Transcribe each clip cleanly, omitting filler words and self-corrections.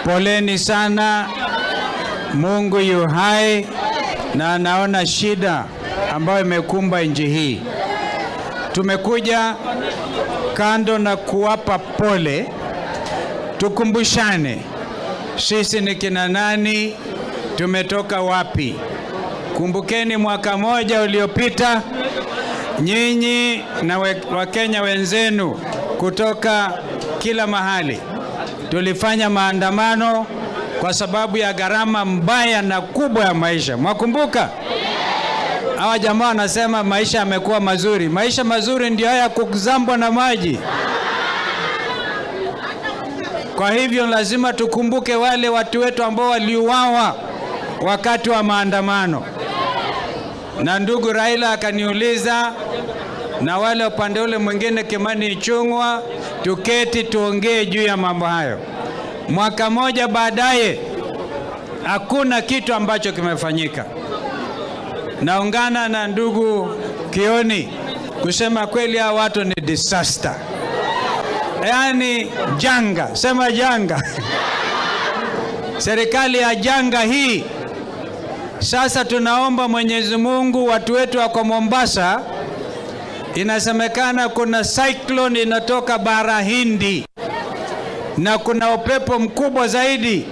Poleni sana, Mungu yu hai na anaona shida ambayo imekumba nchi hii. Tumekuja kando na kuwapa pole, tukumbushane sisi ni kina nani, tumetoka wapi. Kumbukeni mwaka moja uliopita, nyinyi na Wakenya wenzenu kutoka kila mahali tulifanya maandamano kwa sababu ya gharama mbaya na kubwa ya maisha. Mwakumbuka? Hawa jamaa wanasema maisha yamekuwa mazuri. Maisha mazuri ndio haya kuzambwa na maji. Kwa hivyo lazima tukumbuke wale watu wetu ambao waliuawa wakati wa maandamano. Na ndugu Raila akaniuliza, na wale upande ule mwingine Kimani Ichung'wah, tuketi tuongee juu ya mambo hayo. Mwaka moja baadaye hakuna kitu ambacho kimefanyika. Naungana na ndugu Kioni kusema kweli hao watu ni disaster. Yaani janga, sema janga. Serikali ya janga hii. Sasa tunaomba Mwenyezi Mungu, watu wetu wako Mombasa, inasemekana kuna cyclone inatoka bara Hindi na kuna upepo mkubwa zaidi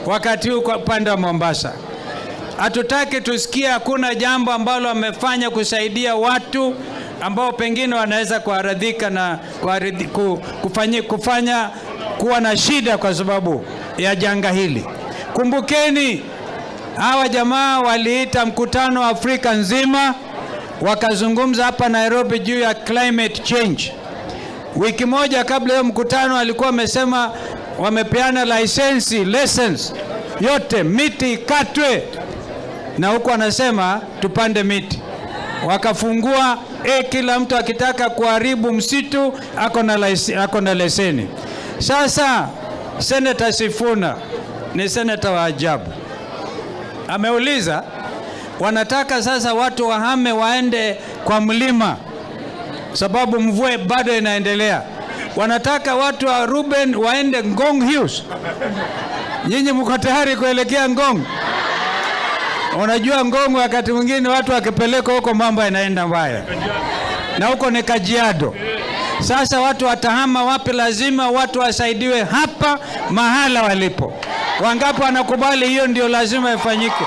wakati huu kwa upande wa Mombasa. Hatutaki tusikie hakuna jambo ambalo wamefanya kusaidia watu ambao pengine wanaweza kuaradhika na kufanya kuwa na shida kwa sababu ya janga hili. Kumbukeni, hawa jamaa waliita mkutano wa Afrika nzima, wakazungumza hapa Nairobi juu ya climate change. Wiki moja kabla ya mkutano alikuwa amesema wamepeana lessons yote, miti katwe, na huko anasema tupande miti. Wakafungua kila mtu akitaka kuharibu msitu ako na leseni. Sasa Senator Sifuna ni senator wa ajabu. Ameuliza wanataka sasa watu wahame waende kwa mlima sababu mvua bado inaendelea. Wanataka watu wa Ruben waende Ngong Hills. Nyinyi mko tayari kuelekea Ngong? Unajua Ngong wakati mwingine watu wakipeleka huko mambo yanaenda mbaya. Na huko ni Kajiado. Sasa watu watahama wapi? Lazima watu wasaidiwe hapa mahala walipo. Wangapi wanakubali hiyo? Ndio lazima ifanyike.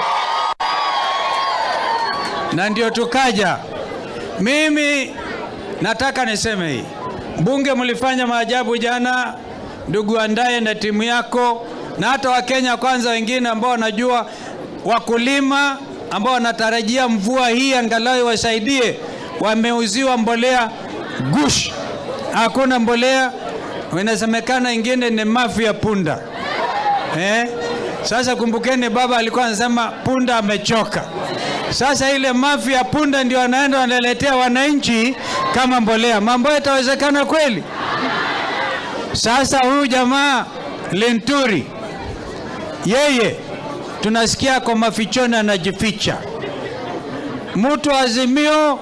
Na ndio tukaja. Mimi nataka niseme hii. Bunge mlifanya maajabu jana, ndugu Andaye na timu yako, na hata Wakenya kwanza wengine ambao wanajua, wakulima ambao wanatarajia mvua hii angalau wasaidie, wameuziwa mbolea gush. Hakuna mbolea, inasemekana ingine ni mafi ya punda. Sasa kumbukeni, baba alikuwa anasema punda amechoka. Sasa ile mafi ya punda ndio anaenda wanaletea wananchi kama mbolea. Mambo yatawezekana kweli? Sasa huyu jamaa Linturi, yeye tunasikia kwa mafichoni anajificha. Mtu Azimio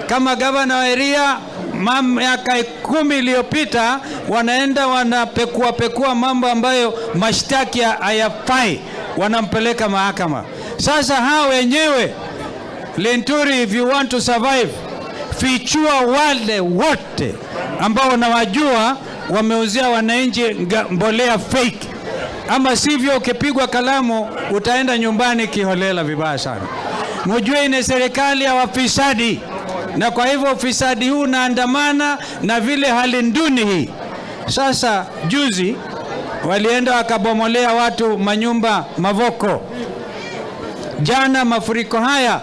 kama gavana wa Eria miaka 10 iliyopita wanaenda wanapekua mambo ambayo mashtaki hayafai, wanampeleka mahakama. Sasa hao wenyewe Linturi, if you want to survive, fichua wale wote ambao wanawajua wameuzia wananchi mbolea fake, ama sivyo ukipigwa kalamu utaenda nyumbani kiholela vibaya sana. Mjue ni serikali ya wafisadi, na kwa hivyo ufisadi huu unaandamana na vile hali nduni hii. Sasa juzi walienda wakabomolea watu manyumba Mavoko. Jana mafuriko haya,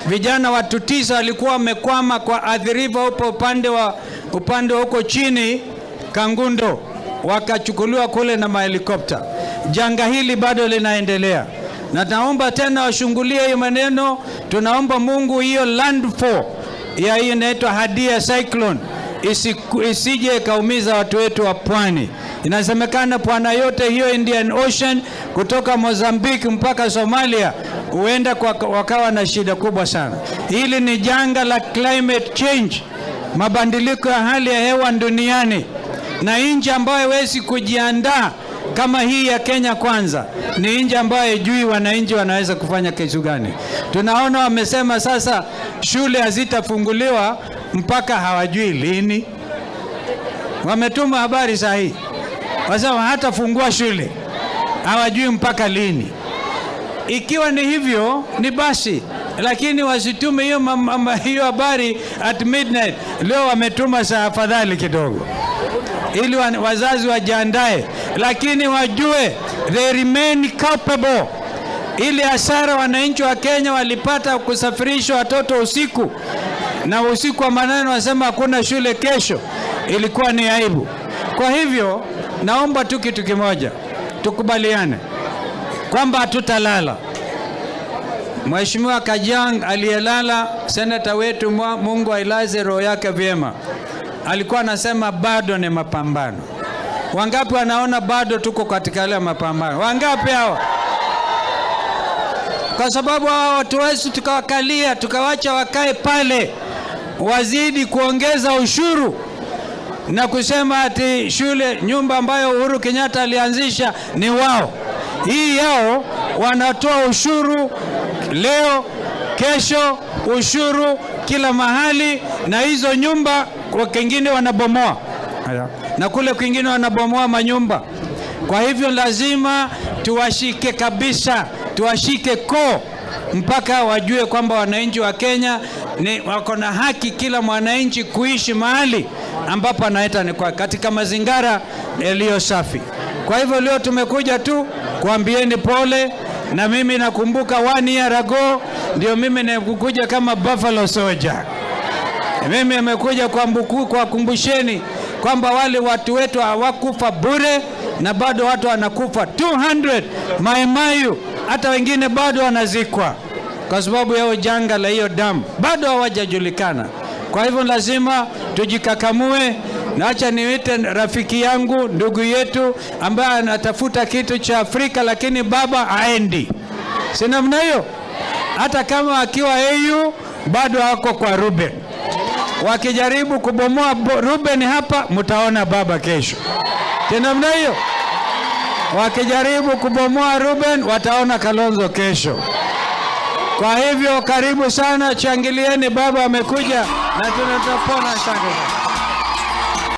vijana watu 9 walikuwa wamekwama kwa Athi River upo upande wa huko chini Kangundo, wakachukuliwa kule na mahelikopta. Janga hili bado linaendelea, na naomba tena washungulie hiyo maneno. Tunaomba Mungu hiyo landfall ya hiyo inaitwa Hadia cyclone isije kaumiza watu wetu wa pwani. Inasemekana pwani yote hiyo Indian Ocean kutoka Mozambique mpaka Somalia huenda wakawa na shida kubwa sana. Hili ni janga la climate change, mabadiliko ya hali ya hewa duniani. Na nchi ambayo haiwezi kujiandaa kama hii ya Kenya Kwanza ni nchi ambayo haijui wananchi wanaweza kufanya kitu gani. Tunaona wamesema sasa shule hazitafunguliwa mpaka hawajui lini. Wametuma habari sahihi, wasema hatafungua shule, hawajui mpaka lini. Ikiwa ni hivyo ni basi, lakini wasitume hiyo habari at midnight. Leo wametuma saa afadhali kidogo ili wazazi wajiandae, lakini wajue they remain culpable. Ile hasara wananchi wa Kenya walipata kusafirisha watoto usiku, na usiku wa manane wasema hakuna shule kesho, ilikuwa ni aibu. Kwa hivyo naomba tu kitu kimoja, tukubaliane kwamba hatutalala. Mheshimiwa Kajang' aliyelala, senata wetu, Mungu ailaze roho yake vyema, alikuwa anasema bado ni mapambano. Wangapi wanaona bado tuko katika ile mapambano? Wangapi hao? Kwa sababu hao watu wetu tukawakalia, tukawacha wakae pale, wazidi kuongeza ushuru na kusema ati shule, nyumba ambayo Uhuru Kenyatta alianzisha ni wao. Hii yao wanatoa ushuru leo, kesho, ushuru kila mahali, na hizo nyumba kwa kingine wanabomoa, na kule kwingine wanabomoa manyumba. Kwa hivyo lazima tuwashike kabisa, tuwashike koo mpaka wajue kwamba wananchi wa Kenya wako na haki, kila mwananchi kuishi mahali ambapo anaita ni kwa katika mazingira yaliyo safi. Kwa hivyo leo tumekuja tu kuambieni pole, na mimi nakumbuka 1 year ago ndio mimi nikuja kama Buffalo Soldier. Mimi nimekuja kwa kumbusheni kwamba wale watu wetu hawakufa bure, na bado watu wanakufa 200 Mai, hata wengine bado wanazikwa kwa sababu ya janga la hiyo damu, bado hawajajulikana. Kwa hivyo lazima tujikakamue, na acha niite rafiki yangu, ndugu yetu ambaye anatafuta kitu cha Afrika lakini baba haendi. Si namna hiyo? Hata kama akiwa AU bado hako kwa Ruben. Wakijaribu kubomoa Ruben hapa, mtaona baba kesho. Si namna hiyo? Wakijaribu kubomoa Ruben, wataona Kalonzo kesho. Kwa hivyo karibu sana, changilieni, baba amekuja na tunatapona sana.